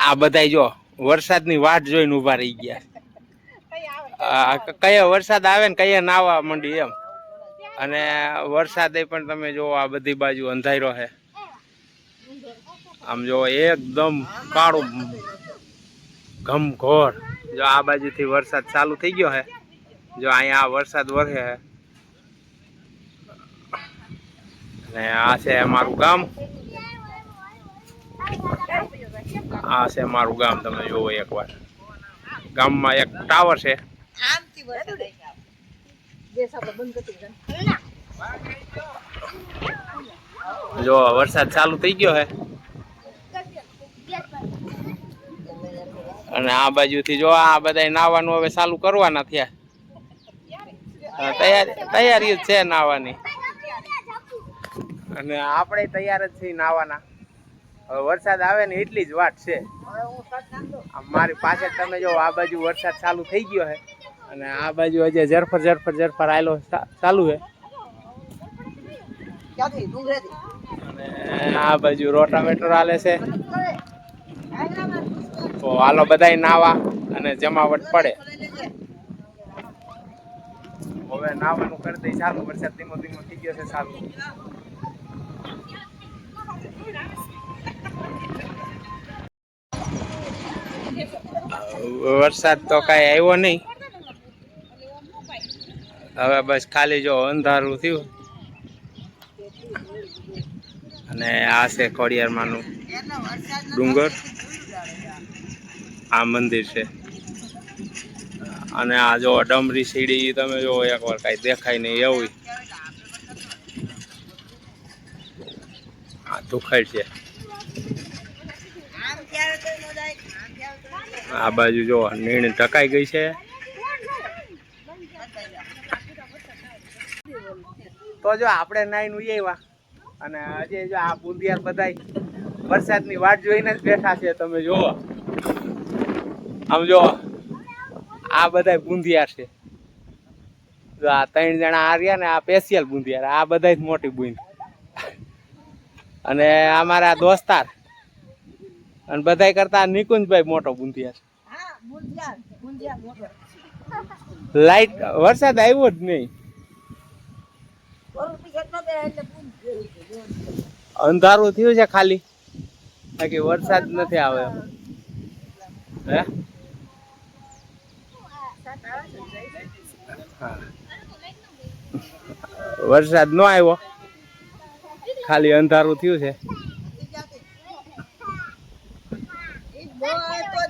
આ બધા જો વરસાદની વાટ જોઈને ઉભા રહી ગયા, કયા વરસાદ આવે ને કયા નાવા માંડી એમ. અને વરસાદે પણ તમે જો આ બધી બાજુ અંધારો છે, આમ જો એકદમ કાળું ઘમઘોર. જો આ બાજુથી વરસાદ ચાલુ થઈ ગયો છે, જો અહીંયા વરસાદ વરસે છે. અને આ છે અમારું ગામ, આ છે મારું ગામ. તમે જોવો એકવાર, ગામમાં એક ટાવર છે. જો વરસાદ ચાલુ થઈ ગયો છે, અને આ બાજુથી જો આ બધા નાવાનું હવે ચાલુ કરવાના થયા. તૈયારી જ છે નાવાની, અને આપણે તૈયાર જ છીએ નાવાના. હવે વરસાદ આવે ને એટલી જ વાત છે. મારી પાસે તમે જો આ બાજુ વરસાદ ચાલુ થઈ ગયો છે, અને આ બાજુ હજી ઝરફર આયલો ચાલુ છે. અને આ બાજુ રોટાવેટર હાલે છે. તો હાલો બધાય નાવા અને જમાવટ પડે. હવે નાવાનું કરી દઈ ચાલુ, વરસાદ ધીમો ધીમો થઈ ગયો છે ચાલુ. વરસાદ તો કઈ આવ્યો નહીં, હવે બસ ખાલી જો અંધારું થયું. અને આ છે ખોડિયારમાંનું ડુંગર, આ મંદિર છે. અને આ જો ડમરી સીડી તમે જો એકવાર કઈ દેખાય નહીં એવું. આ દુખાય છે. આ બાજુ જો નીણ ઢકાઈ ગઈ છે. તો જો આપણે નાઈને ઉયાવ્યા, અને હજી જો આ બુંદિયાર બધાય વરસાદની વાટ જોઈને જ બેઠા છે. તમે જોવો આમ જો આ બધા બુંદિયાર છે. જો આ 3 જણા આ રહ્યા ને, આ સ્પેશિયલ બુંદિયાર, આ બધા મોટી બુંદ. અને અમારા દોસ્તાર અને બધા કરતા નિકુંજભાઈ મોટો બુંદિયાર. લાઈટ વરસાદ આવ્યો જ નહીં, અંધારું થયું છે ખાલી, બાકી વરસાદ નથી આવે. હે વરસાદ ન આવ્યો, ખાલી અંધારું થયું છે.